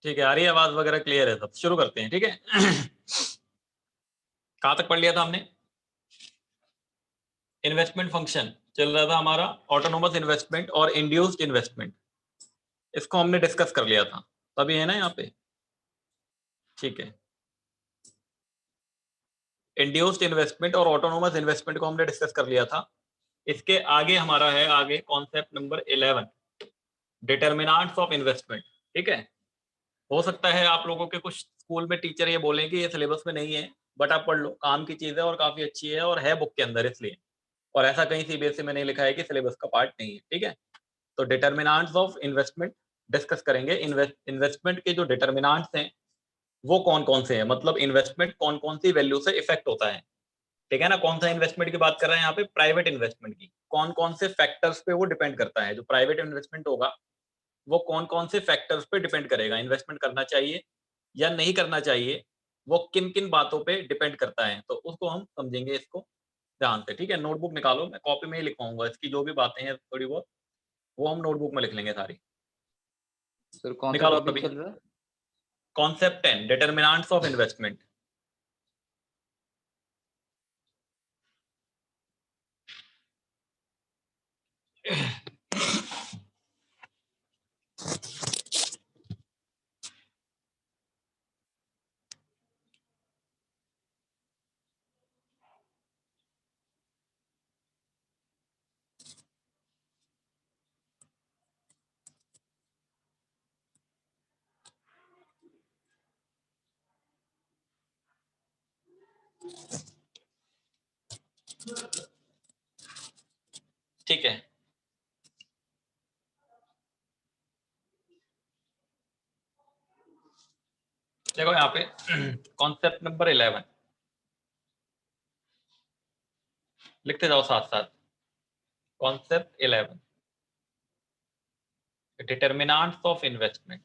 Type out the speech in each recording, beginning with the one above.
ठीक है, आ रही है आवाज वगैरह, क्लियर है सब? शुरू करते हैं, ठीक है। कहां तक पढ़ लिया था हमने? इन्वेस्टमेंट फंक्शन चल रहा था हमारा, ऑटोनोमस इन्वेस्टमेंट और इंड्यूस्ड इन्वेस्टमेंट, इसको हमने डिस्कस कर लिया था, तभी है ना यहाँ पे। ठीक है, इंड्यूस्ड इन्वेस्टमेंट और ऑटोनोमस इन्वेस्टमेंट को हमने डिस्कस कर लिया था। इसके आगे हमारा है आगे concept number 11, determinants of investment. ठीक है, हो सकता है आप लोगों के कुछ स्कूल में टीचर ये बोलें कि ये सिलेबस में नहीं है, बट आप पढ़ लो, काम की चीज है और काफी अच्छी है और है बुक के अंदर इसलिए, और ऐसा कहीं सीबीएसई में नहीं लिखा है कि सिलेबस का पार्ट नहीं है। ठीक है, तो डिटर्मिनेंट्स ऑफ इन्वेस्टमेंट डिस्कस करेंगे। इन्वेस्टमेंट के जो डिटर्मिनेंट्स हैं वो कौन कौन से हैं, मतलब इन्वेस्टमेंट कौन कौन सी वैल्यू से इफेक्ट होता है। ठीक है ना, कौन सा इन्वेस्टमेंट की बात कर रहे हैं यहाँ पे? प्राइवेट इन्वेस्टमेंट की। कौन कौन से फैक्टर्स पे वो डिपेंड करता है, जो प्राइवेट इन्वेस्टमेंट होगा वो कौन कौन से फैक्टर्स पे डिपेंड करेगा, इन्वेस्टमेंट करना चाहिए या नहीं करना चाहिए, वो किन किन बातों पे डिपेंड करता है, तो उसको हम समझेंगे इसको ध्यान से। ठीक है, नोटबुक निकालो, मैं कॉपी में ही लिखवाऊंगा, इसकी जो भी बातें हैं थोड़ी बहुत वो हम नोटबुक में लिख लेंगे सारी। सर कौन सा निकालो टॉपिक तभी। चल रहा है? Concept 10, determinants of investment. ठीक है, देखो यहाँ पे कॉन्सेप्ट नंबर 11 लिखते जाओ साथ साथ। Concept 11, determinants of investment.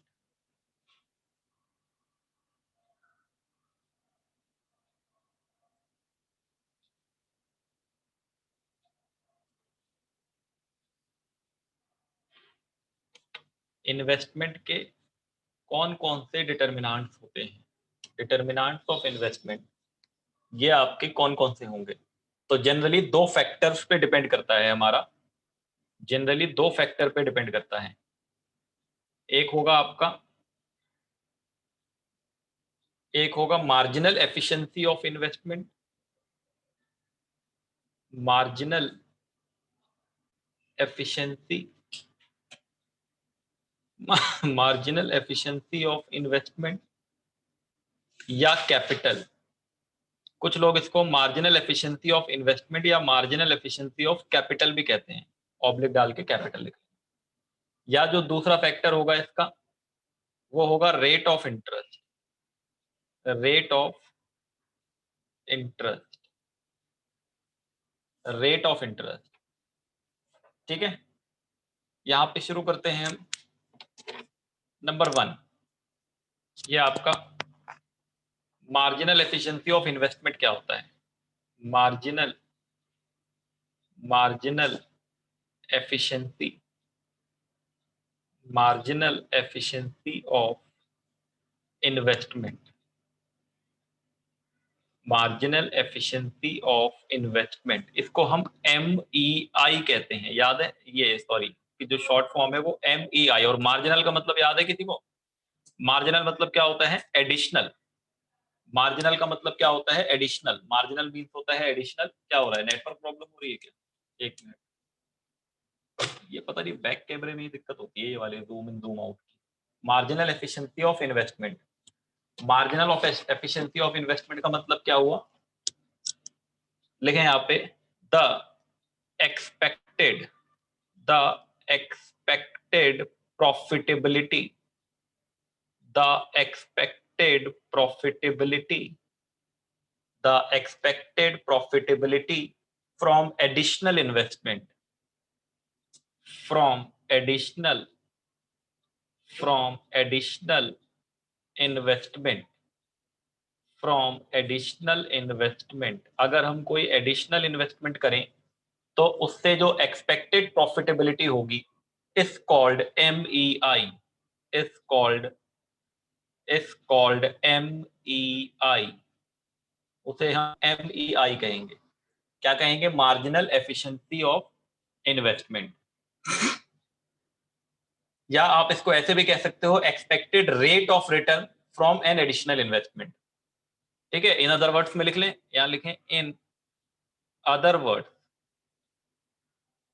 Investment के कौन कौन से डिटर्मिनेंट्स होते हैं, डिटर्मिनेंट्स ऑफ इन्वेस्टमेंट, ये आपके कौन कौन से होंगे? तो जनरली दो फैक्टर्स पे डिपेंड करता है हमारा, जनरली दो फैक्टर पे डिपेंड करता है। एक होगा आपका, एक होगा marginal efficiency of investment, marginal efficiency, marginal efficiency of investment या कैपिटल। कुछ लोग इसको मार्जिनल एफिशिएंसी ऑफ इन्वेस्टमेंट या मार्जिनल एफिशिएंसी ऑफ कैपिटल भी कहते हैं, ऑब्लिक डाल के कैपिटल लिख। या जो दूसरा फैक्टर होगा इसका वो होगा rate of interest, rate of interest, rate of interest. ठीक है, यहां पे शुरू करते हैं हम। नंबर 1, ये आपका मार्जिनल एफिशिएंसी ऑफ इन्वेस्टमेंट क्या होता है? Marginal marginal efficiency, marginal efficiency of investment, marginal efficiency of investment, इसको हम MEI कहते हैं, याद है? ये सॉरी कि जो शॉर्ट फॉर्म है वो MEI, और मार्जिनल का मतलब याद है किसी को? मार्जिनल मतलब क्या होता है? एडिशनल। मार्जिनल का मतलब क्या होता है? एडिशनल। मार्जिनल मीन्स होता है एडिशनल। क्या हो रहा है, नेटवर्क प्रॉब्लम हो रही है क्या? एक मिनट, ये पता नहीं बैक कैमरे में ही दिक्कत होती है, ये वाले जूम इन जूम आउट की। Marginal efficiency of investment, marginal of efficiency of investment का मतलब क्या हुआ? लिखें यहाँ पे, the expected, the expected profitability, the expected profitability, the expected profitability from additional investment, from additional investment, from additional investment। अगर हम कोई एडिशनल इन्वेस्टमेंट करें तो उससे जो एक्सपेक्टेड प्रॉफिटेबिलिटी होगी is called MEI, is called is called MEI, उसे हम MEI कहेंगे। क्या कहेंगे? मार्जिनल एफिशिएंसी ऑफ इन्वेस्टमेंट, या आप इसको ऐसे भी कह सकते हो expected rate of return from an additional investment. ठीक है, इन अदर वर्ड्स में लिख लें, यहां लिखें in other word,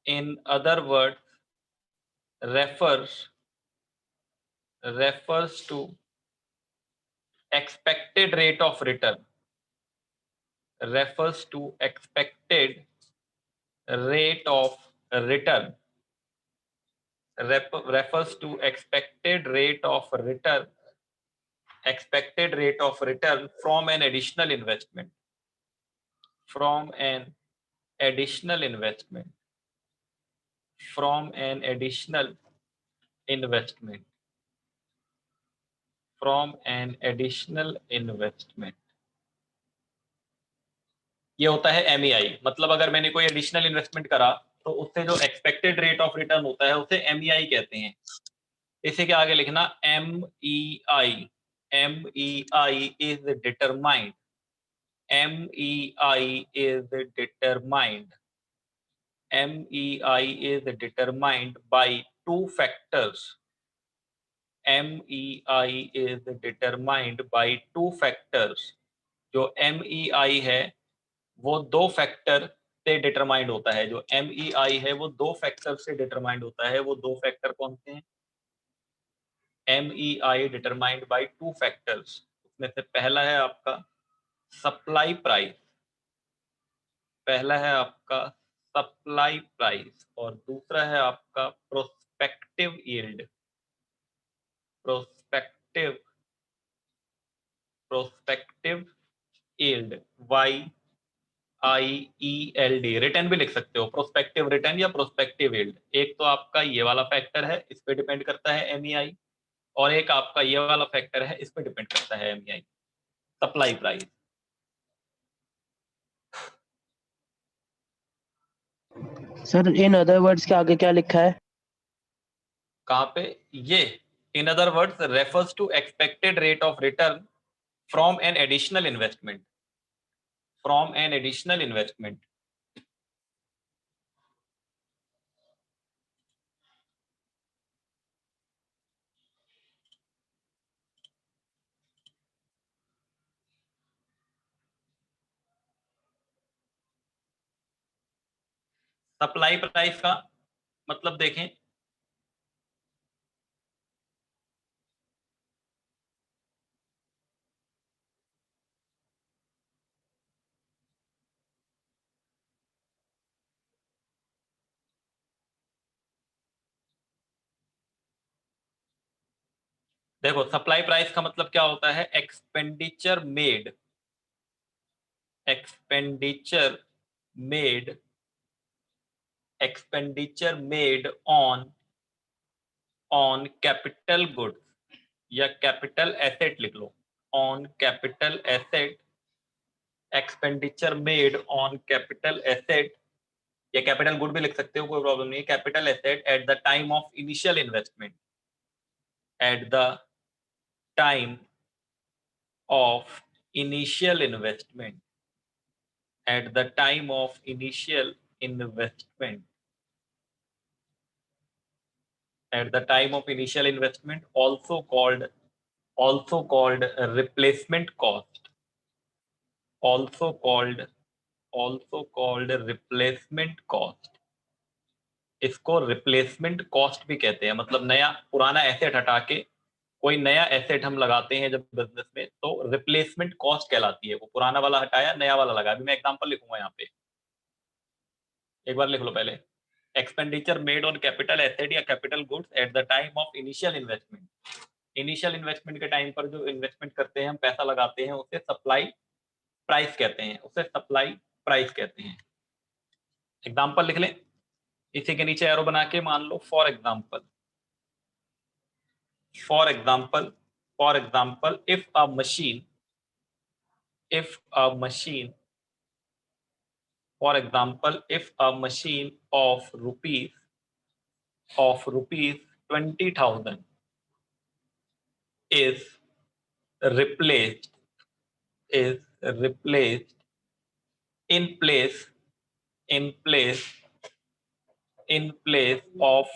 in other word refers to expected rate of return, refers to expected rate of return, refers to expected rate of return, expected rate of return from an additional investment, from an additional investment, from an additional investment, from an additional investment। ये होता है MEI। मतलब अगर मैंने कोई additional investment करा तो उससे जो एक्सपेक्टेड रेट ऑफ रिटर्न होता है उसे MEI कहते हैं। इसे के आगे लिखना MEI, MEI is determined, MEI is determined, MEI is determined by two factors, MEI is determined by two factors। जो MEI है वो दो फैक्टर से डिटरमाइंड होता है, जो MEI है वो दो फैक्टर से डिटरमाइंड होता है। वो दो फैक्टर कौन से हैं? MEI determined by two factors. उसमें से पहला है आपका सप्लाई प्राइस, पहला है आपका सप्लाई प्राइस, और दूसरा है आपका prospective yield, prospective prospective yield, YIELD। Return भी लिख सकते हो, प्रोस्पेक्टिव रिटर्न या प्रोस्पेक्टिव यील्ड। एक तो आपका ये वाला फैक्टर है, इस पे डिपेंड करता है MEI, और एक आपका ये वाला फैक्टर है, इस पे डिपेंड करता है MEI, supply price. Sir in other words के आगे क्या लिखा है? कहाँ पे? ये in other words refers to expected rate of return from an additional investment, from an additional investment. Supply price का मतलब देखें, देखो सप्लाई प्राइस का मतलब क्या होता है? Expenditure made, expenditure made, expenditure made on capital goods, या कैपिटल एसेट लिख लो, on capital asset, expenditure made on capital asset, या कैपिटल गुड भी लिख सकते हो, कोई प्रॉब्लम नहीं है। Capital asset at the time of initial investment, at the time of initial investment, at the time of initial investment, at the time of initial investment, also called replacement cost, also called replacement cost। इसको replacement cost भी कहते हैं। मतलब नया पुराना asset हटा के कोई नया एसेट हम लगाते हैं जब बिजनेस में, तो रिप्लेसमेंट कॉस्ट कहलाती है। वो पुराना वाला हटाया, नया वाला लगा। अभी मैं एग्जांपल लिखूंगा यहाँ पे, एक बार लिख लो पहले। Expenditure made on capital asset या capital goods at the time of initial investment. Initial investment के टाइम पर जो इन्वेस्टमेंट करते हैं, हम पैसा लगाते हैं, उसे सप्लाई प्राइस कहते हैं, उसे सप्लाई प्राइस कहते हैं। एग्जांपल लिख लें, इसी के नीचे एरो बना के मान लो for example, for example, for example if a machine, if a machine, for example if a machine of rupees 20,000 is replaced in place of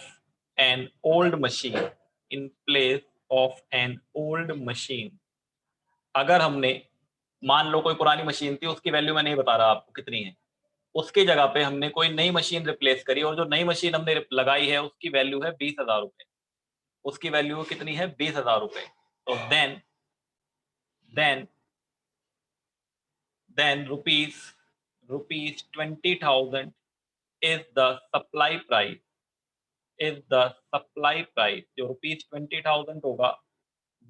an old machine, in place of an old machine। अगर हमने मान लो कोई पुरानी machine थी, उसकी value मैं नहीं बता रहा आपको कितनी है, उसकी जगह पे हमने कोई नई मशीन रिप्लेस करी और जो नई मशीन हमने लगाई है उसकी वैल्यू है 20,000 रुपए, उसकी वैल्यू कितनी है 20,000 रुपए। तो then rupees 20,000 is the supply price, जो रुपीज 20,000 होगा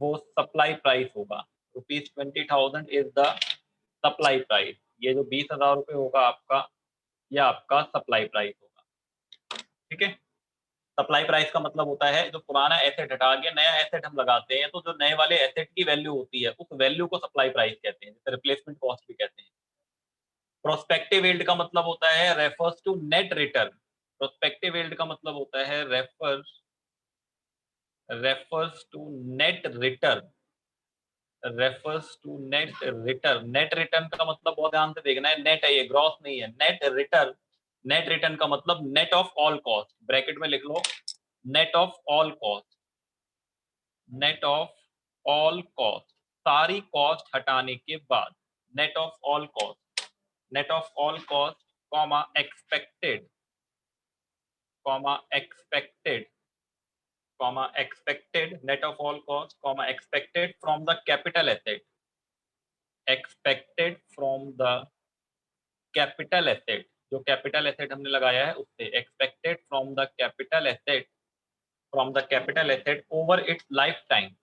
वो सप्लाई प्राइस होगा। Rupees 20,000 is the supply price. ये जो 20,000 रुपए होगा आपका, यह आपका सप्लाई प्राइस होगा। ठीक है, सप्लाई प्राइस का मतलब होता है जो पुराना एसेट हटा के नया एसेट हम लगाते हैं, तो जो नए वाले एसेट की वैल्यू होती है उस वैल्यू को सप्लाई प्राइस कहते हैं, जिसे रिप्लेसमेंट कॉस्ट भी कहते हैं। प्रोस्पेक्टिव यील्ड का मतलब होता है refers to net return. Prospective yield का मतलब होता है refers to net return, net return का मतलब बहुत ध्यान से देखना है, नेट है ये, ग्रॉस नहीं है। नेट रिटर्न का मतलब net of all cost, bracket में लिख लो नेट ऑफ ऑल कॉस्ट, सारी कॉस्ट हटाने के बाद, net of all cost comma expected net of all costs, expected from the capital asset, जो कैपिटल एसेट हमने लगाया है उससे, expected from the capital asset over it's life time,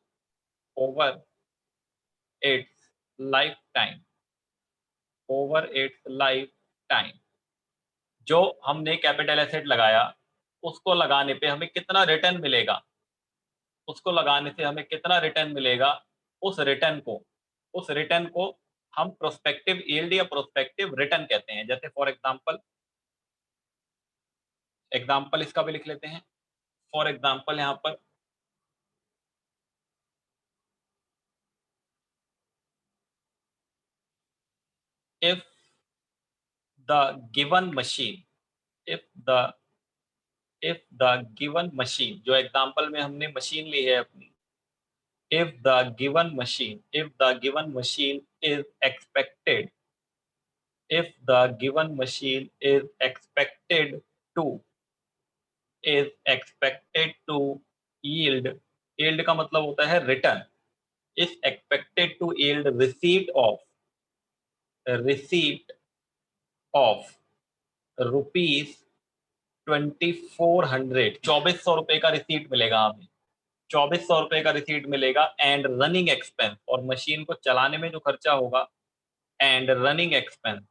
जो हमने कैपिटल एसेट लगाया उसको लगाने पे हमें कितना रिटर्न मिलेगा, उस रिटर्न को हम प्रोस्पेक्टिव यील्ड या प्रोस्पेक्टिव रिटर्न कहते हैं। जैसे फॉर एग्जांपल इसका भी लिख लेते हैं। फॉर एग्जांपल यहाँ पर if the given machine, जो एग्जांपल में हमने मशीन ली है अपनी, if the given machine is expected yield का मतलब होता है return, is expected to yield receipt of rupees 2,400, 2,400 रुपए का रिसीट मिलेगा हमें, 2,400 रुपए का रिसीट मिलेगा। एंड रनिंग एक्सपेंस, और मशीन को चलाने में जो खर्चा होगा, and running expense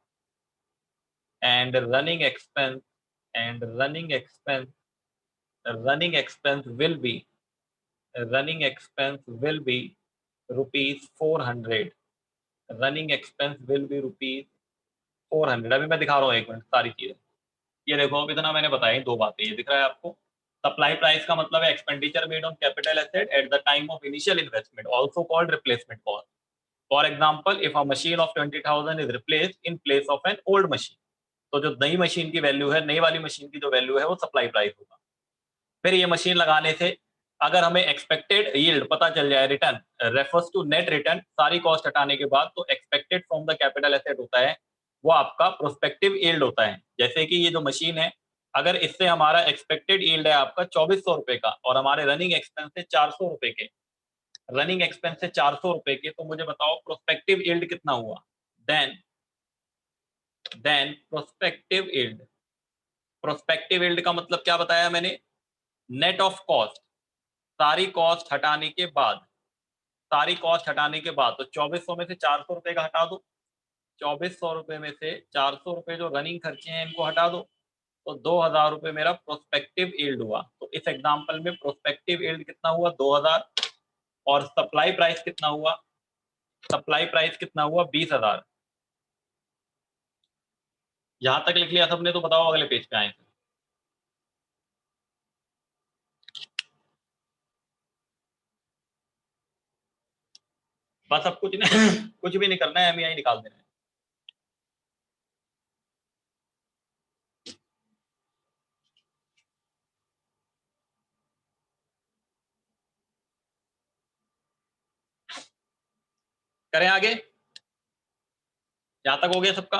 will be rupees 400, अभी मैं दिखा रहा हूँ, एक मिनट सारी चीजें। ये देखो, अब इतना मैंने बताया, दो बातें, ये दिख रहा है आपको। सप्लाई प्राइस का मतलब है expenditure made on capital asset at the time of initial investment, also called replacement cost. For example, if a machine of 20,000 is replaced in place of an old machine, तो जो नई machine की value है, नई वाली machine की जो value है वो सप्लाई प्राइस होगा। फिर ये मशीन लगाने से अगर हमें एक्सपेक्टेड यील्ड पता चल जाए, return refers to net return, सारी कॉस्ट हटाने के बाद, तो expected from the capital asset होता है, वो आपका प्रोस्पेक्टिव यील्ड होता है। जैसे कि ये जो मशीन है, अगर इससे हमारा एक्सपेक्टेड यील्ड है आपका 2,400 रुपए का, और हमारे रनिंग एक्सपेंस है 400 रुपए के, तो मुझे बताओ प्रोस्पेक्टिव यील्ड कितना हुआ। देन प्रोस्पेक्टिव यील्ड का मतलब क्या बताया मैंने, नेट ऑफ कॉस्ट, सारी कॉस्ट हटाने के बाद, तो 2,400 में से 400 रुपए का हटा दो, 2,400 रुपए में से 400 रुपए जो रनिंग खर्चे हैं इनको हटा दो, तो 2,000 रुपए मेरा प्रोस्पेक्टिव यील्ड हुआ। तो इस एग्जांपल में प्रोस्पेक्टिव यील्ड कितना हुआ, 2,000, और सप्लाई प्राइस कितना हुआ, 20,000। यहां तक लिख लिया सबने, तो बताओ अगले पेज पे आए। बस अब कुछ नहीं कुछ भी नहीं करना है, MEI निकाल देना है। करें आगे, यहां तक हो गया सबका?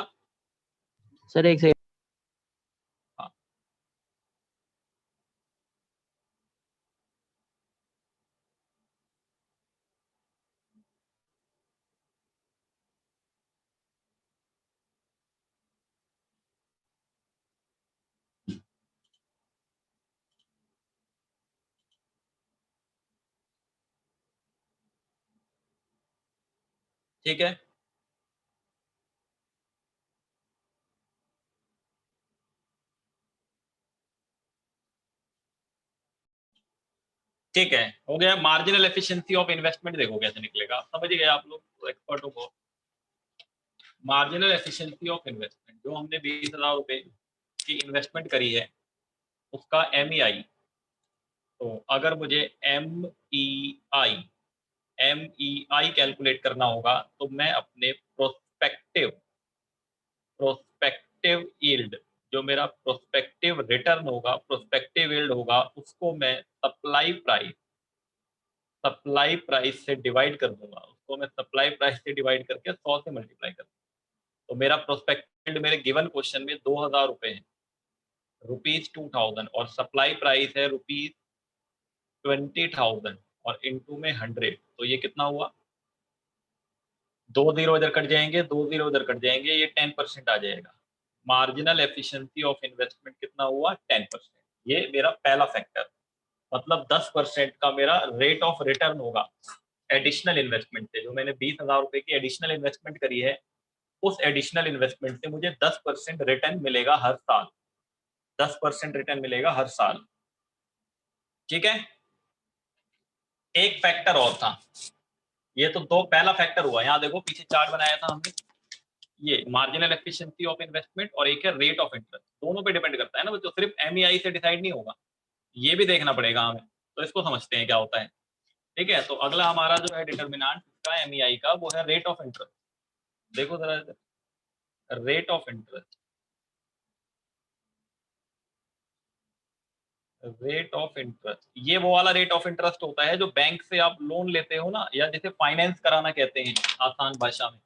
सर एक सेकंड। हाँ। ठीक है, ठीक है, हो गया। मार्जिनल एफिशिएंसी ऑफ इन्वेस्टमेंट देखो कैसे निकलेगा, समझ गए आप लोग, एक्सपर्ट हो। मार्जिनल एफिशिएंसी ऑफ इन्वेस्टमेंट, जो हमने 20,000 रुपए की इन्वेस्टमेंट करी है उसका MEI, तो अगर मुझे MEI कैलकुलेट करना होगा तो मैं अपने प्रोस्पेक्टिव यील्ड, जो मेरा प्रोस्पेक्टिव रिटर्न होगा, प्रोस्पेक्टिव यील्ड होगा, उसको मैं सप्लाई प्राइस से डिवाइड कर दूंगा, उसको मैं सप्लाई प्राइस से डिवाइड करके 100 से मल्टीप्लाई कर दूंगा। तो मेरा प्रोस्पेक्टिव यील्ड मेरे गिवन क्वेश्चन में 2,000 रुपए है, ₹2000, और सप्लाई प्राइस है ₹20,000 और इनटू में 100, तो ये कितना हुआ? 2 जीरो इधर कट जाएंगे, 2 जीरो इधर कट जाएंगे, ये 10% आ जाएगा। मार्जिनल एफिशिएंसी ऑफ इन्वेस्टमेंट कितना हुआ? 10%। ये मेरा पहला फैक्टर, मतलब 10% का मेरा रेट ऑफ रिटर्न होगा एडिशनल इन्वेस्टमेंट से। जो मैंने 20,000 रुपए की एडिशनल इन्वेस्टमेंट करी है, उस एडिशनल इन्वेस्टमेंट से मुझे 10% रिटर्न मिलेगा हर साल, 10% रिटर्न मिलेगा हर साल। ठीक है, एक फैक्टर और था, ये तो दो, पहला फैक्टर हुआ। यहाँ देखो पीछे चार्ट बनाया था हमने, ये मार्जिनल एफिशिएंसी ऑफ इन्वेस्टमेंट और एक है रेट ऑफ इंटरेस्ट, दोनों पे डिपेंड करता है ना बच्चों, सिर्फ MEI से डिसाइड नहीं होगा, ये भी देखना पड़ेगा हमें। तो इसको समझते हैं क्या होता है। ठीक है, तो अगला हमारा जो है डिटर्मिनेंट का MEI का, वो है रेट ऑफ इंटरेस्ट। देखो जरा, rate of interest, rate of interest, ये वो वाला रेट ऑफ इंटरेस्ट होता है जो बैंक से आप लोन लेते हो ना, या जैसे फाइनेंस कराना कहते हैं आसान भाषा में,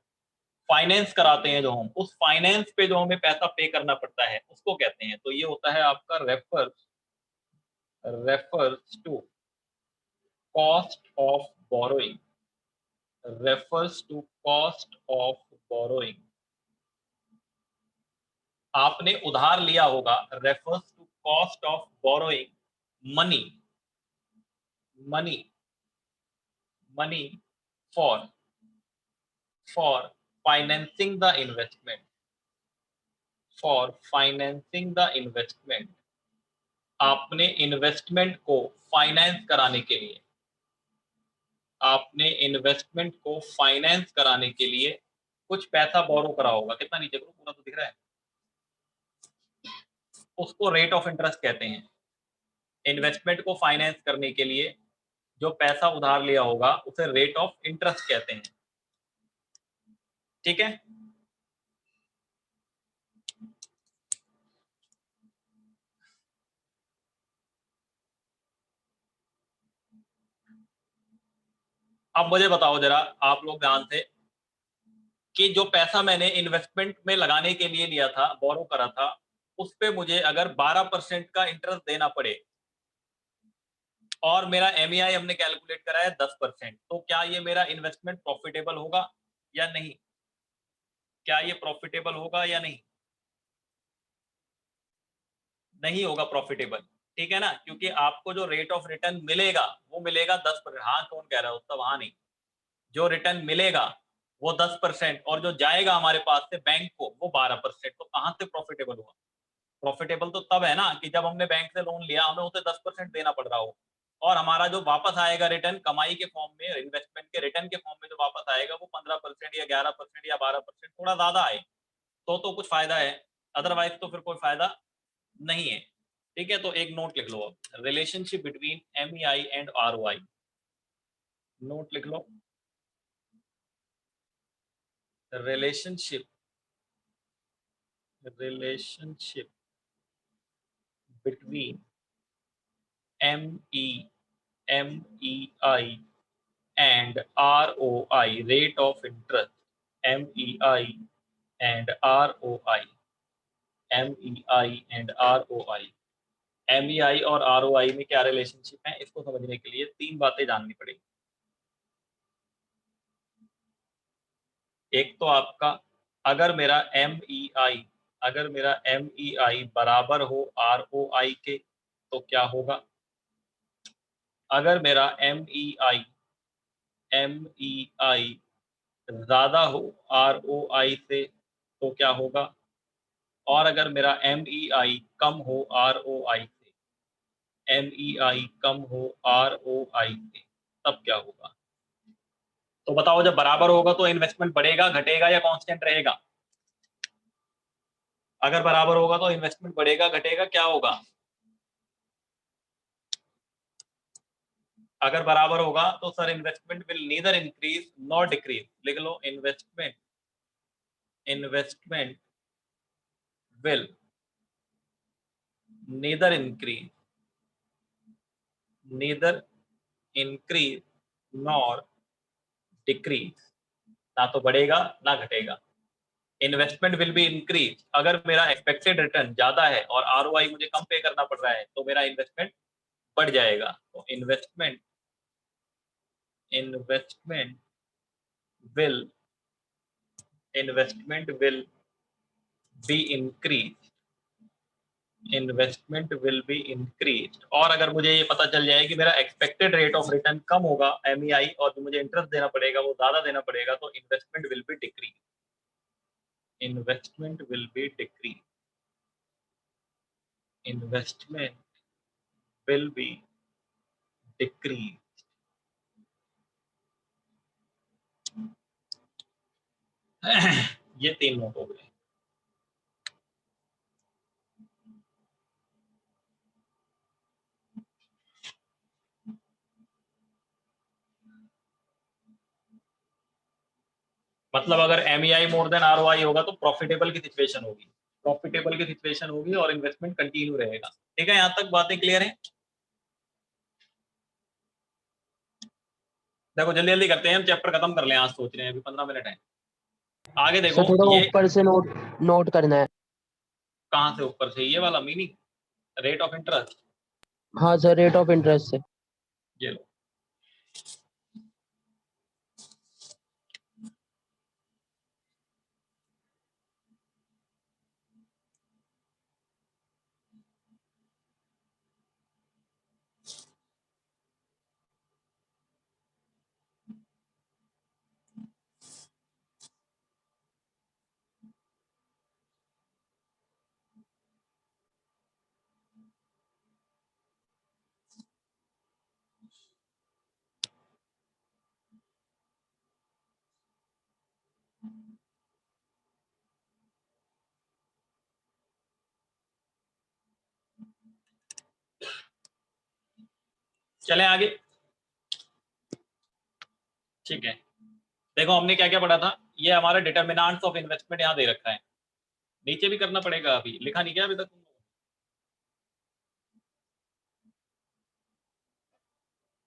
फाइनेंस कराते हैं जो हम, उस फाइनेंस पे जो हमें पैसा पे करना पड़ता है उसको कहते हैं। तो ये होता है आपका refers to cost of borrowing, refers to cost of borrowing. आपने उधार लिया होगा, refers to cost of borrowing money, money money for financing the investment, for financing the investment. आपने इन्वेस्टमेंट को फाइनेंस कराने के लिए, आपने इन्वेस्टमेंट को फाइनेंस कराने के लिए कुछ पैसा बोरो करा होगा, कितना नीचे करो, पूरा तो दिख रहा है, उसको रेट ऑफ इंटरेस्ट कहते हैं। इन्वेस्टमेंट को फाइनेंस करने के लिए जो पैसा उधार लिया होगा उसे रेट ऑफ इंटरेस्ट कहते हैं। ठीक है, अब मुझे बताओ जरा आप लोग ध्यान से, कि जो पैसा मैंने इन्वेस्टमेंट में लगाने के लिए लिया था, बोरो करा था, उस पे मुझे अगर 12% का इंटरेस्ट देना पड़े और मेरा MEI हमने कैलकुलेट करा है 10%, तो क्या ये मेरा इन्वेस्टमेंट प्रॉफिटेबल होगा या नहीं? क्या ये प्रॉफिटेबल होगा या नहीं? नहीं होगा प्रॉफिटेबल, ठीक है ना, क्योंकि आपको जो रेट ऑफ रिटर्न मिलेगा वो मिलेगा 10%। हाँ कौन कह रहा है उत्तम? हाँ नहीं, जो रिटर्न मिलेगा वो 10% और जो जाएगा हमारे पास से बैंक को वो 12%। तो कहां से प्रॉफिटेबल हुआ? प्रॉफिटेबल तो तब है ना कि जब हमने बैंक से लोन लिया, हमें उसे 10% देना पड़ रहा हो, और हमारा जो वापस आएगा रिटर्न कमाई के फॉर्म में, इन्वेस्टमेंट के रिटर्न के फॉर्म में जो वापस आएगा वो 15% या 11% या 12%, थोड़ा ज्यादा आए तो कुछ फायदा है, अदरवाइज तो फिर कोई फायदा नहीं है। ठीक है, तो एक नोट लिख लो, अब relationship between MEI and ROI, note लिख लो, relationship between MEI and ROI, rate of interest, MEI and ROI, MEI and ROI, MEI और ROI में क्या रिलेशनशिप है, इसको समझने के लिए तीन बातें जाननी पड़ेगी। एक तो आपका अगर मेरा MEI बराबर हो ROI के तो क्या होगा, अगर मेरा MEI ज्यादा हो ROI से तो क्या होगा, और अगर मेरा MEI कम हो ROI से, MEI कम हो ROI से तब क्या होगा। तो बताओ, जब बराबर होगा तो इन्वेस्टमेंट बढ़ेगा, घटेगा या कांस्टेंट रहेगा। अगर बराबर होगा तो इन्वेस्टमेंट बढ़ेगा, घटेगा, क्या होगा। अगर बराबर होगा तो sir investment will neither increase not decrease, लिख लो, investment will neither increase nor decrease, ना तो बढ़ेगा ना घटेगा। इन्वेस्टमेंट विल बी इंक्रीज, अगर मेरा एक्सपेक्टेड रिटर्न ज्यादा है और ROI मुझे कम पे करना पड़ रहा है तो मेरा इन्वेस्टमेंट बढ़ जाएगा। तो इन्वेस्टमेंट will be increased, और अगर मुझे ये पता चल जाए कि मेरा एक्सपेक्टेड रेट ऑफ रिटर्न कम होगा MEI और जो मुझे इंटरेस्ट देना पड़ेगा वो ज्यादा देना पड़ेगा, तो investment will be decrease, investment will be decrease. ये तीन नोट हो गए। मतलब अगर MEI मोर देन ROI होगा तो प्रॉफिटेबल की सिचुएशन होगी, और इन्वेस्टमेंट कंटिन्यू रहेगा। ठीक है, यहाँ तक बातें क्लियर है। देखो जल्दी जल्दी करते हैं, हम चैप्टर खत्म कर लें, आज सोच रहे हैं, अभी 15 मिनट है। आगे देखो, सर थोड़ा ये ऊपर से नोट करना है। कहाँ से ऊपर से, ये वाला मीनिंग, रेट ऑफ इंटरेस्ट। हाँ सर, रेट ऑफ इंटरेस्ट से। ये लो, चले आगे। ठीक है, देखो हमने क्या क्या पढ़ा था। ये हमारा डिटर्मिनेंट्स ऑफ इन्वेस्टमेंट यहाँ दे रखा है, नीचे भी करना पड़ेगा, अभी लिखा नहीं क्या अभी तक।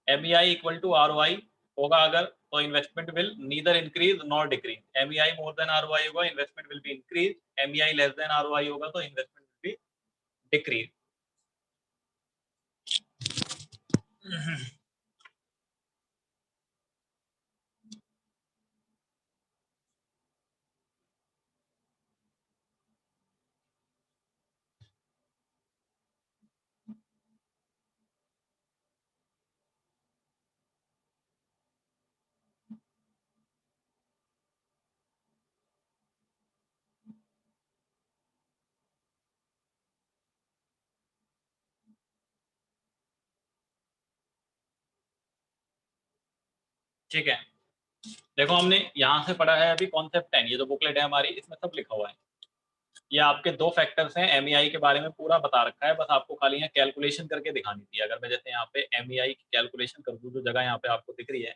MEI इक्वल टू ROI होगा अगर, तो investment will neither increase nor decrease. MEI more than ROI होगा, investment will be increase. MEI less than ROI होगा तो इन्वेस्टमेंट विल बी डिक्रीज। ठीक है, देखो हमने यहाँ से पढ़ा है अभी कॉन्सेप्ट 10, ये जो बुकलेट है हमारी, इसमें सब लिखा हुआ है। ये आपके दो फैक्टर्स हैं, MEI के बारे में पूरा बता रखा है, बस आपको खाली यहाँ कैलकुलेशन करके दिखानी थी। अगर मैं जैसे यहाँ पे MEI की कैलकुलेशन कर दूँ, जो जगह यहाँ पे आपको दिख रही है,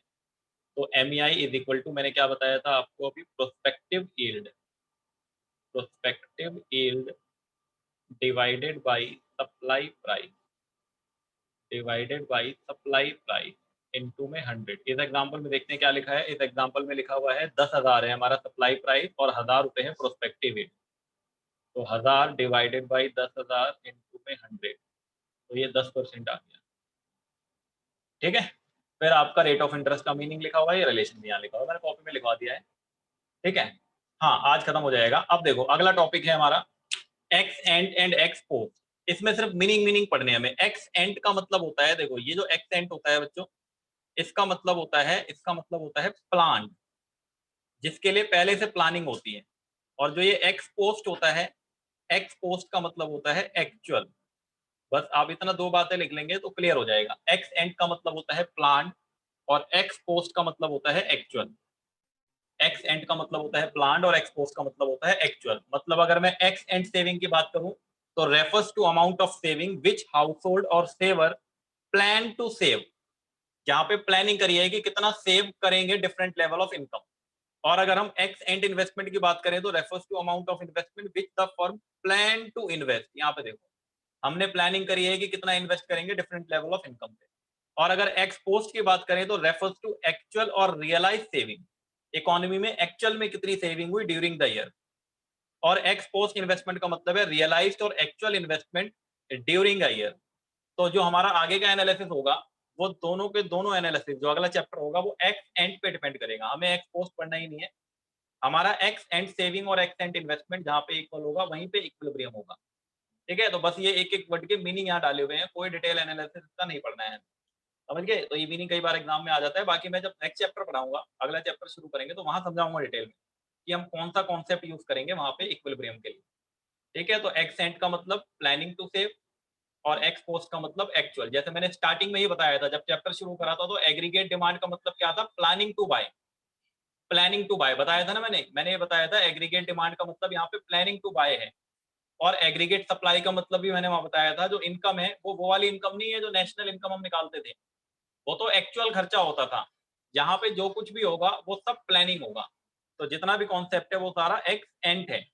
तो MEI इज इक्वल टू, मैंने क्या बताया था आपको अभी, prospective yield divided by supply price into में 100। इस एग्जांपल में देखते हैं क्या लिखा है। इस एग्जांपल में लिखा हुआ है 10,000 है हमारा सप्लाई प्राइस और 1,000 रुपए है प्रोस्पेक्टिव यील्ड। तो 1,000 डिवाइडेड बाई 10,000 इनटू में 100, तो ये 10% आ गया। ठीक है, फिर आपका रेट ऑफ इंटरेस्ट का मीनिंग लिखा हुआ है, ये रिलेशन भी यहाँ लिखा हुआ है, मैंने कॉपी में लिखवा दिया है। ठीक है, हाँ आज खत्म हो जाएगा। अब देखो अगला टॉपिक है हमारा एक्स एंड एक्स पोस्ट। इसमें सिर्फ मीनिंग पढ़ने हमें। एक्स एंड का मतलब होता है, देखो ये जो एक्स एंड होता है बच्चों, इसका मतलब होता है प्लान, जिसके लिए पहले से प्लानिंग होती है। और जो ये एक्स पोस्ट होता है, एक्स पोस्ट का मतलब होता है एक्चुअल। बस आप इतना दो बातें लिख लेंगे तो क्लियर हो जाएगा। एक्स एंड का मतलब होता है प्लान और एक्स पोस्ट का मतलब होता है एक्चुअल। एक्स एंड का मतलब होता है प्लान और एक्स पोस्ट का मतलब होता है एक्चुअल। मतलब अगर मैं एक्स एंड सेविंग की बात करूं तो refers to amount of saving which household और सेवर प्लान टू सेव। जहां पे प्लानिंग करी है कि कितना सेव करेंगे डिफरेंट लेवल ऑफ इनकम। और अगर हम एक्स एंड इन्वेस्टमेंट की बात करें तो refers to amount of investment which the firm plan to invest. यहाँ पे देखो हमने प्लानिंग करी है कि कितना इन्वेस्ट करेंगे डिफरेंट लेवल ऑफ इनकम पे। और अगर एक्स पोस्ट की बात करें तो रेफर्स टू एक्चुअल और रियलाइज सेविंग, इकोनॉमी में एक्चुअल में कितनी सेविंग हुई ड्यूरिंग द ईयर। और एक्स पोस्ट इन्वेस्टमेंट का मतलब है रियलाइज्ड और actual investment during a year. तो जो हमारा आगे का एनालिसिस होगा वो दोनों के दोनों एनालिसिस, जो अगला चैप्टर होगा वो एक्स एंड पे डिपेंड करेगा। हमें एक्स पोस्ट पढ़ना ही नहीं है, हमारा एक्स एंड सेविंग और एक्स एंड इन्वेस्टमेंट जहां पे इक्वल होगा वहीं पे इक्विलिब्रियम होगा। ठीक है, तो बस ये एक एक वर्ड के मीनिंग यहाँ डाले हुए हैं, कोई डिटेल एनालिसिस का नहीं पढ़ना है, समझ गए। तो ये मीनिंग कई बार एग्जाम में आ जाता है। बाकी मैं जब नेक्स्ट चैप्टर पढ़ाऊंगा, अगला चैप्टर शुरू करेंगे तो वहां समझाऊंगा डिटेल में कि हम कौन सा कॉन्सेप्ट यूज करेंगे वहां पे इक्विलिब्रियम के लिए। ठीक है, तो एक्स एंड का मतलब प्लानिंग टू सेव और एक्स पोस्ट का मतलब एक्चुअल। जैसे मैंने स्टार्टिंग में ही बताया था जब चैप्टर शुरू करा था, तो एग्रीगेट डिमांड का मतलब क्या था, प्लानिंग टू बाय। बताया था ना मैंने ये बताया था एग्रीगेट डिमांड का मतलब यहाँ पे प्लानिंग टू बाय है। और एग्रीगेट सप्लाई का मतलब भी मैंने वहां बताया था, जो इनकम है वो वाली इनकम नहीं है जो नेशनल इनकम हम निकालते थे, वो तो एक्चुअल खर्चा होता था। यहाँ पे जो कुछ भी होगा वो सब प्लानिंग होगा। तो जितना भी कॉन्सेप्ट है वो सारा एक्स एंड है,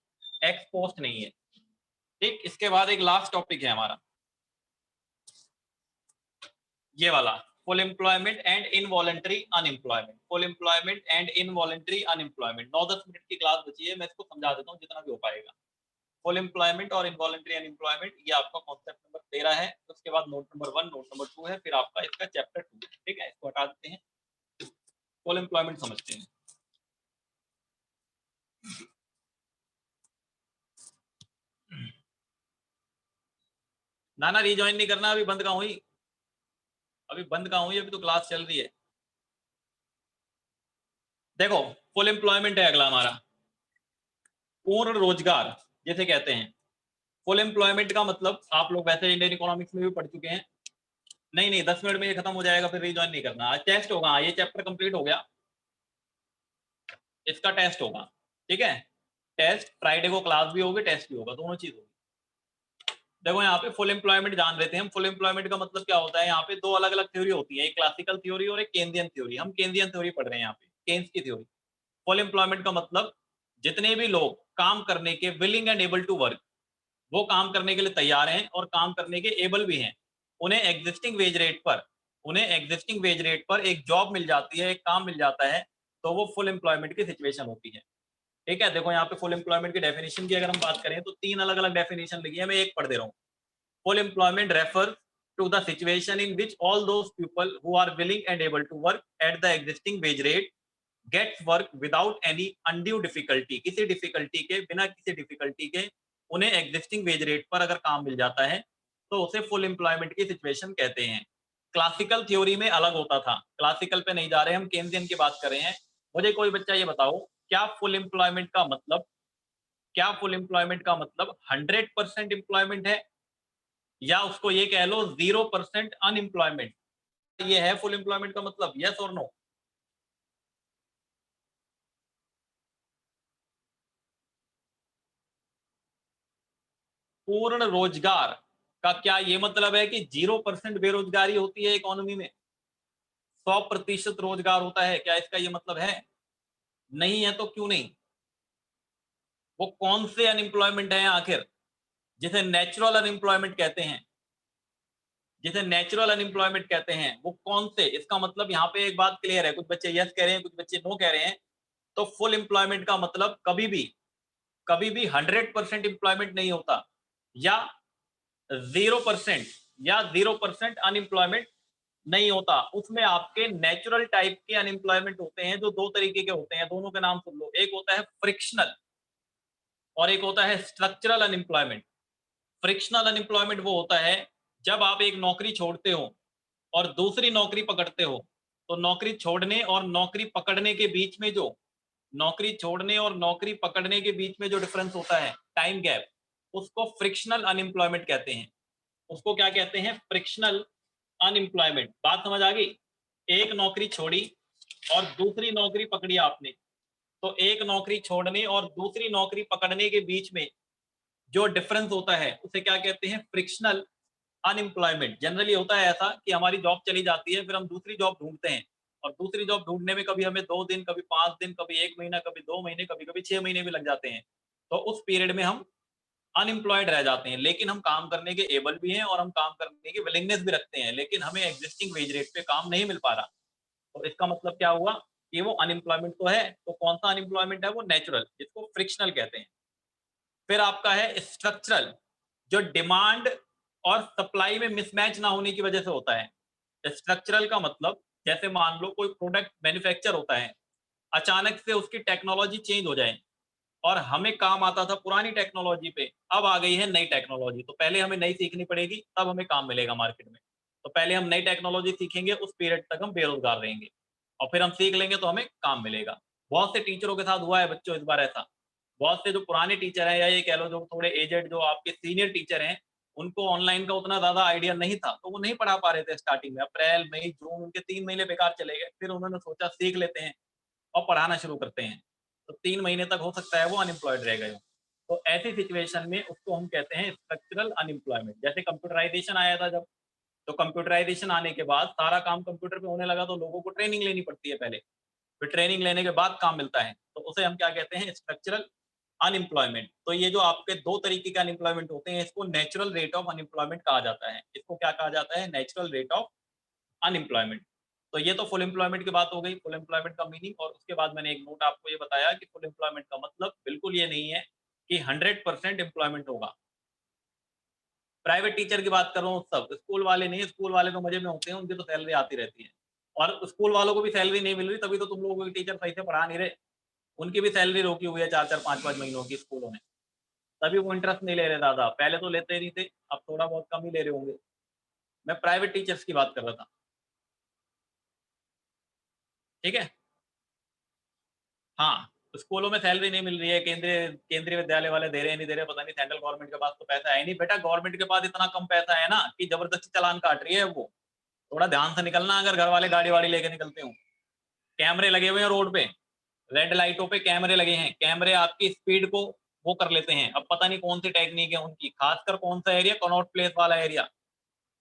एक्स पोस्ट नहीं है। ठीक, इसके बाद एक लास्ट टॉपिक है हमारा ये वाला, full employment and involuntary unemployment. Full employment and involuntary unemployment, 9-10 minute की क्लास बची है, मैं इसको समझा देता हूँ जितना भी हो पाएगा। फुल एम्प्लॉयमेंट और इनवॉलंटरी अनएम्प्लॉयमेंट, ये आपका कॉन्सेप्ट नंबर 13 है। उसके बाद नोट नंबर 1, नोट नंबर 2 है, फिर आपका इसका चैप्टर 2 है। ठीक है, इसको हटा देते हैं, फुल एम्प्लॉयमेंट समझते हैं। ना ना रिज्वाइन नहीं करना, अभी बंद कहाँ हुई, अभी तो क्लास चल रही है। देखो फुल एम्प्लॉयमेंट है अगला हमारा, पूर्ण रोजगार जिसे कहते हैं। फुल एम्प्लॉयमेंट का मतलब आप लोग वैसे इंडियन इकोनॉमिक्स में भी पढ़ चुके हैं। नहीं 10 मिनट में ये खत्म हो जाएगा, फिर रिज्वाइन नहीं करना। आज टेस्ट होगा, ये चैप्टर कंप्लीट हो गया, इसका टेस्ट होगा। ठीक है, टेस्ट फ्राइडे को क्लास भी होगी, टेस्ट भी होगा, दोनों चीज होगी। देखो यहाँ पे फुल एम्प्लॉयमेंट जान रहे थे हम। फुल एम्प्लॉयमेंट का मतलब क्या होता है, यहाँ पे दो अलग अलग थ्योरी होती है, एक क्लासिकल थ्योरी और एक केंद्रीय थ्योरी। हम केंद्रीय थ्योरी पढ़ रहे हैं यहाँ पे, केन्स की थ्योरी। फुल एम्प्लॉयमेंट का मतलब जितने भी लोग काम करने के willing and able to work, वो काम करने के लिए तैयार हैं और काम करने के एबल भी हैं, उन्हें एग्जिस्टिंग वेज रेट पर एक जॉब मिल जाती है, एक काम मिल जाता है, तो वो फुल एम्प्लॉयमेंट की सिचुएशन होती है। ठीक है, देखो यहाँ पे फुल एम्प्लॉयमेंट की डेफिनेशन की अगर हम बात करें तो 3 अलग अलग डेफिनेशन लगी है, मैं एक पढ़ दे रहा हूँ। Full employment refer to the situation in which all those people who are willing and able to work at the existing wage rate gets work without any undue difficulty, किसी डिफिकल्टी के बिना, किसी डिफिकल्टी के उन्हें existing wage rate पर अगर काम मिल जाता है तो उसे फुल एम्प्लॉयमेंट की सिचुएशन कहते हैं। क्लासिकल थ्योरी में अलग होता था, क्लासिकल पे नहीं जा रहे हम, केन्जियन की बात कर रहे हैं। मुझे कोई बच्चा ये बताओ, क्या फुल एम्प्लॉयमेंट का मतलब 100% एम्प्लॉयमेंट है, या उसको ये कह लो 0% अनएम्प्लॉयमेंट? ये है फुल एम्प्लॉयमेंट का मतलब, यस और नो? पूर्ण रोजगार का क्या ये मतलब है कि 0% बेरोजगारी होती है इकोनॉमी में? 100% रोजगार होता है, क्या इसका ये मतलब है? नहीं है तो क्यों नहीं? वो कौन से अनएम्प्लॉयमेंट है आखिर जिसे नेचुरल अनएम्प्लॉयमेंट कहते हैं? जिसे नेचुरल अनएम्प्लॉयमेंट कहते हैं वो कौन से? इसका मतलब यहाँ पे एक बात क्लियर है, कुछ बच्चे यस कह रहे हैं, कुछ बच्चे नो कह रहे हैं। तो फुल एम्प्लॉयमेंट का मतलब कभी भी 100% एम्प्लॉयमेंट नहीं होता, या 0% या 0% अनएम्प्लॉयमेंट नहीं होता। उसमें आपके नेचुरल टाइप के अनएम्प्लॉयमेंट होते हैं, जो दो तरीके के होते हैं, दोनों के नाम सुन लो। एक होता है फ्रिक्शनल और एक होता है स्ट्रक्चरल अनएम्प्लॉयमेंट। फ्रिक्शनल अनएम्प्लॉयमेंट वो होता है जब आप एक नौकरी छोड़ते हो और दूसरी नौकरी पकड़ते हो, तो नौकरी छोड़ने और नौकरी पकड़ने के बीच में जो डिफरेंस होता है, टाइम गैप, उसको फ्रिक्शनल अनएम्प्लॉयमेंट कहते हैं। उसको क्या कहते हैं? Frictional unemployment. बात समझ आ गई? एक नौकरी छोड़ी और दूसरी नौकरी पकड़ी आपने, तो एक नौकरी छोड़ने और दूसरी नौकरी पकड़ने के बीच में जो डिफरेंस होता है उसे क्या कहते हैं? Frictional unemployment. जनरली होता है ऐसा कि हमारी जॉब चली जाती है, फिर हम दूसरी जॉब ढूंढते हैं, और दूसरी जॉब ढूंढने में कभी हमें 2 दिन, कभी 5 दिन, कभी 1 महीना, कभी 2 महीने, कभी कभी 6 महीने भी लग जाते हैं। तो उस पीरियड में हम अनएम्प्लॉयड रह जाते हैं, लेकिन हम काम करने के एबल भी हैं और हम काम करने की विलिंगनेस भी रखते हैं, लेकिन हमें एग्जिस्टिंग वेज रेट पे काम नहीं मिल पा रहा। तो इसका मतलब क्या हुआ कि वो अनएम्प्लॉयमेंट तो है, तो कौन सा अनएम्प्लॉयमेंट है? वो नेचुरल, जिसको फ्रिक्शनल कहते हैं। फिर आपका है स्ट्रक्चरल, जो डिमांड और सप्लाई में मिसमैच ना होने की वजह से होता है। स्ट्रक्चरल का मतलब, जैसे मान लो कोई प्रोडक्ट मैन्युफैक्चर होता है, अचानक से उसकी टेक्नोलॉजी चेंज हो जाए, और हमें काम आता था पुरानी टेक्नोलॉजी पे, अब आ गई है नई टेक्नोलॉजी, तो पहले हमें नई सीखनी पड़ेगी, तब हमें काम मिलेगा मार्केट में। तो पहले हम नई टेक्नोलॉजी सीखेंगे, उस पीरियड तक हम बेरोजगार रहेंगे, और फिर हम सीख लेंगे तो हमें काम मिलेगा। बहुत से टीचरों के साथ हुआ है बच्चों इस बार ऐसा। बहुत से जो पुराने टीचर हैं, या ये कह लो जो थोड़े एजेड, जो आपके सीनियर टीचर हैं, उनको ऑनलाइन का उतना ज्यादा आइडिया नहीं था, तो वो नहीं पढ़ा पा रहे थे स्टार्टिंग में। अप्रैल, मई, जून, उनके 3 महीने बेकार चले गए। फिर उन्होंने सोचा सीख लेते हैं और पढ़ाना शुरू करते हैं, तो 3 महीने तक हो सकता है वो अनएम्प्लॉयड रह गए हों। तो ऐसी सिचुएशन में उसको हम कहते हैं स्ट्रक्चरल अनएम्प्लॉयमेंट। जैसे कंप्यूटराइजेशन आया था जब, तो कंप्यूटराइजेशन आने के बाद सारा काम कंप्यूटर पे होने लगा, तो लोगों को ट्रेनिंग लेनी पड़ती है पहले, फिर ट्रेनिंग लेने के बाद काम मिलता है, तो उसे हम क्या कहते हैं? Structural unemployment. तो ये जो आपके 2 तरीके के अनएम्प्लॉयमेंट होते हैं, इसको नेचुरल रेट ऑफ अनएम्प्लॉयमेंट कहा जाता है। इसको क्या कहा जाता है? Natural rate of unemployment. तो ये तो फुल एम्प्लॉयमेंट की बात हो गई, फुल एम्प्लॉयमेंट का मीनिंग। और उसके बाद मैंने एक नोट आपको ये बताया कि फुल एम्प्लॉयमेंट का मतलब बिल्कुल ये नहीं है कि 100% एम्प्लॉयमेंट होगा। प्राइवेट टीचर की बात कर रहा हूँ, सब स्कूल वाले नहीं, स्कूल वाले तो मजे में होते हैं, उनकी तो सैलरी आती रहती है, और स्कूल वालों को भी सैलरी नहीं मिल रही, तभी तो तुम लोगों के टीचर सही से पढ़ा नहीं रहे। उनकी भी सैलरी रोकी हुई है 4-4, 5-5 महीनों की स्कूलों ने, तभी वो इंटरेस्ट नहीं ले रहे दादा। पहले तो लेते ही नहीं थे, अब थोड़ा बहुत कम ही ले रहे होंगे। मैं प्राइवेट टीचर्स की बात कर रहा था, ठीक है। हाँ, स्कूलों में सैलरी नहीं मिल रही है, केंद्रीय केंद्रीय विद्यालय वाले दे रहे हैं, नहीं दे रहे, पता नहीं। सेंट्रल गवर्नमेंट के पास तो पैसा है नहीं बेटा, गवर्नमेंट के पास इतना कम पैसा है ना कि जबरदस्ती चालान काट रही है वो। थोड़ा ध्यान से निकलना अगर घर वाले गाड़ी वाड़ी लेके निकलते हो। कैमरे लगे हुए हैं रोड पे, रेड लाइटों पे कैमरे लगे हैं, कैमरे आपकी स्पीड को वो कर लेते हैं। अब पता नहीं कौन सी टेक्निक है उनकी, खासकर कौन सा एरिया, कनॉट प्लेस वाला एरिया,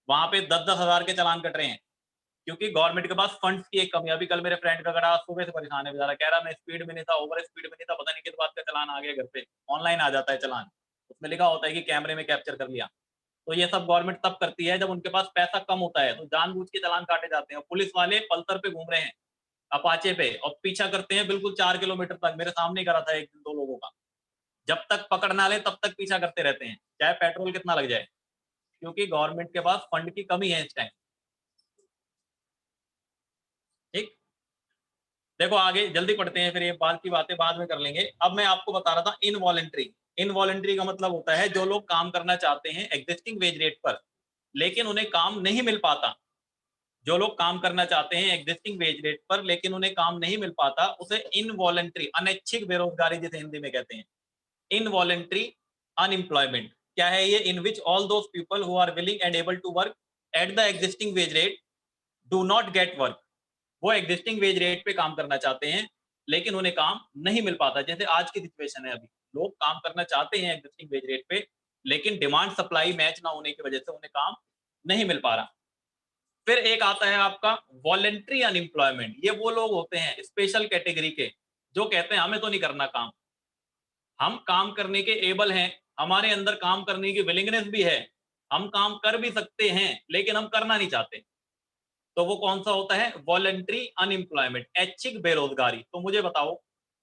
वहां पे 10-10 हजार के चालान कट रहे हैं, क्योंकि गवर्नमेंट के पास फंड्स की एक कमी है। अभी कल मेरे फ्रेंड का गड़ा, सुबह से परेशान है बेचारा, कह रहा मैं स्पीड में नहीं था, ओवर स्पीड में नहीं था, पता नहीं किस बात का चालान आ गया घर पे। ऑनलाइन आ जाता है चालान, उसमें लिखा होता है कि कैमरे में कैप्चर कर लिया। तो ये सब गवर्नमेंट तब करती है जब उनके पास पैसा कम होता है, तो जानबूझ के चालान काटे जाते हैं। पुलिस वाले पल्सर पे घूम रहे हैं, अपाचे पे, और पीछा करते हैं बिल्कुल 4 किलोमीटर तक। मेरे सामने करा था एक दिन 2 लोगों का, जब तक पकड़ ना ले तब तक पीछा करते रहते हैं, चाहे पेट्रोल कितना लग जाए, क्योंकि गवर्नमेंट के पास फंड की कमी है इस टाइम। ठीक, देखो आगे जल्दी पढ़ते हैं, फिर ये बाद की बातें बाद में कर लेंगे। अब मैं आपको बता रहा था इनवॉलेंट्री। इनवॉलेंट्री का मतलब होता है जो लोग काम करना चाहते हैं एग्जिस्टिंग वेज रेट पर, लेकिन उन्हें काम नहीं मिल पाता। जो लोग काम करना चाहते हैं एग्जिस्टिंग वेज रेट पर, लेकिन उन्हें काम नहीं मिल पाता, उसे इनवॉलेंट्री, अनैच्छिक बेरोजगारी जिसे हिंदी में कहते हैं, इनवॉलेंट्री अनएम्प्लॉयमेंट। क्या है ये? In which all those people who are willing and able to work at the existing wage rate do not get work. वो एग्जिस्टिंग वेज रेट पे काम करना चाहते हैं, लेकिन उन्हें काम नहीं मिल पाता। जैसे आज की सिचुएशन है, अभी लोग काम करना चाहते हैं एग्जिस्टिंग वेज रेट पे, लेकिन डिमांड सप्लाई मैच ना होने की वजह से उन्हें काम नहीं मिल पा रहा। फिर एक आता है आपका वॉलेंट्री अनएम्प्लॉयमेंट। ये वो लोग होते हैं स्पेशल कैटेगरी के जो कहते हैं हमें तो नहीं करना काम, हम काम करने के एबल हैं, हमारे अंदर काम करने की विलिंगनेस भी है, हम काम कर भी सकते हैं लेकिन हम करना नहीं चाहते। तो वो कौन सा होता है? वॉलेंट्री अनएम्प्लॉयमेंट, ऐच्छिक बेरोजगारी। तो मुझे बताओ,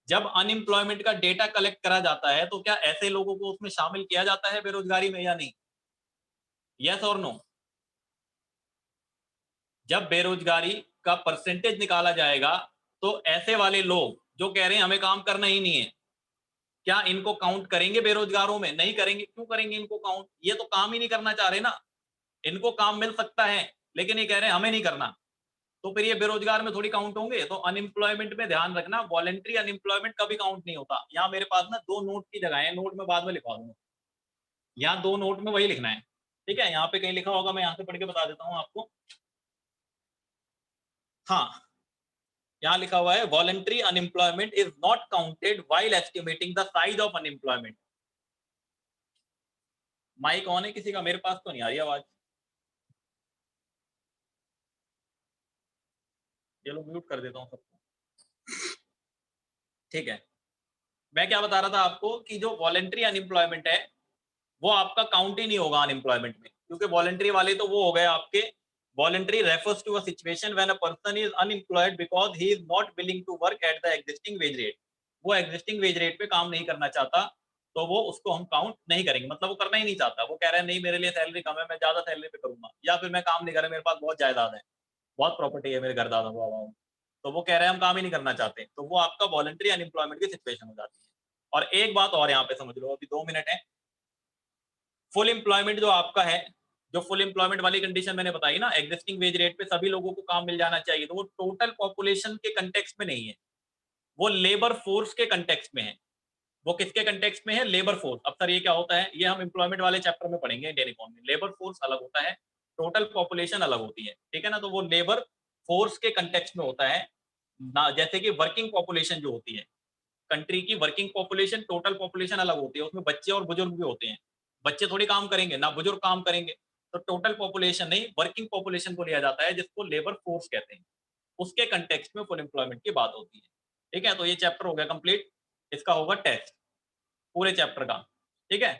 जब अनएम्प्लॉयमेंट का डेटा कलेक्ट करा जाता है तो क्या ऐसे लोगों को उसमें शामिल किया जाता है बेरोजगारी में या नहीं? यस और नो? जब बेरोजगारी का परसेंटेज निकाला जाएगा तो ऐसे वाले लोग जो कह रहे हैं हमें काम करना ही नहीं है, क्या इनको काउंट करेंगे बेरोजगारों में? नहीं करेंगे। क्यों करेंगे इनको काउंट? ये तो काम ही नहीं करना चाह रहे ना। इनको काम मिल सकता है लेकिन ये कह रहे हैं हमें नहीं करना, तो फिर ये बेरोजगार में थोड़ी काउंट होंगे। तो अनएम्प्लॉयमेंट में ध्यान रखना, वॉलेंट्री अनएम्प्लॉयमेंट कभी काउंट नहीं होता। यहाँ मेरे पास ना 2 नोट की जगह है, नोट में बाद में लिखवा दूंगा, यहाँ 2 नोट में वही लिखना है, ठीक है? यहाँ पे कहीं लिखा होगा, मैं यहाँ से पढ़ के बता देता हूँ आपको। हाँ, यहाँ लिखा हुआ है voluntary unemployment is not counted while estimating the size of unemployment. Mic on है किसी का? मेरे पास तो नहीं आ रही आवाज। चलो म्यूट कर देता हूँ सबको, ठीक है? मैं क्या बता रहा था आपको कि जो वॉलेंट्री अनएम्प्लॉयमेंट है वो आपका काउंट ही नहीं होगा अनएम्प्लॉयमेंट में, क्योंकि वॉलेंट्री वाले तो वो हो गए आपके, voluntary refers to a situation when a person is unemployed because he is not willing to work at the existing wage rate. वो एग्जिस्टिंग वेज रेट पे काम नहीं करना चाहता, तो वो उसको हम काउंट नहीं करेंगे। मतलब वो करना ही नहीं चाहता, वो कह रहा है नहीं मेरे लिए सैलरी कम है, मैं ज्यादा सैलरी पे करूंगा, या फिर मैं काम नहीं कर रहा, मेरे पास बहुत जायदाद है, बहुत प्रॉपर्टी है मेरे घर दादा बाबा, तो वो कह रहे हैं हम काम ही नहीं करना चाहते, तो वो आपका वॉलेंट्री अनएम्प्लॉयमेंट की सिचुएशन हो जाती है। और एक बात और यहाँ पे समझ लो, अभी 2 मिनट है। फुल एम्प्लॉयमेंट जो आपका है, जो फुल एम्प्लॉयमेंट वाली कंडीशन मैंने बताई ना, एग्जिस्टिंग वेज रेट पे सभी लोगों को काम मिल जाना चाहिए, तो वो टोटल पॉपुलेशन के कंटेक्स्ट में नहीं है, वो लेबर फोर्स के कंटेक्स्ट में है। वो किसके कंटेक्स्ट में है? Labour force. अब सर ये क्या होता है? ये हम एम्प्लॉयमेंट वाले चैप्टर में पढ़ेंगे इंडियन इकोनॉमी। लेबर फोर्स अलग होता है, टोटल पॉपुलेशन अलग होती है, ठीक है ना? तो वो लेबर फोर्स के कंटेक्स्ट में होता है ना, जैसे कि वर्किंग पॉपुलेशन जो होती है कंट्री की, वर्किंग पॉपुलेशन टोटल पॉपुलेशन अलग होती है, उसमें बच्चे और बुजुर्ग भी होते हैं। बच्चे थोड़ी काम करेंगे ना, बुजुर्ग काम करेंगे। तो टोटल पॉपुलेशन नहीं, वर्किंग पॉपुलेशन को लिया जाता है, जिसको लेबर फोर्स कहते हैं। उसके कंटेक्स्ट में फुल एम्प्लॉयमेंट की बात होती है, ठीक है? तो ये चैप्टर हो गया कंप्लीट। इसका होगा टेस्ट पूरे चैप्टर का, ठीक है?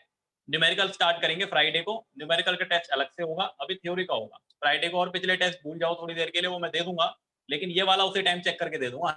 न्यूमेरिकल स्टार्ट करेंगे फ्राइडे को, न्यूमेरिकल का टेस्ट अलग से होगा, अभी थ्योरी का होगा फ्राइडे को। और पिछले टेस्ट भूल जाओ थोड़ी देर के लिए, वो मैं दे दूंगा, लेकिन ये वाला उसी टाइम चेक करके दे दूंगा।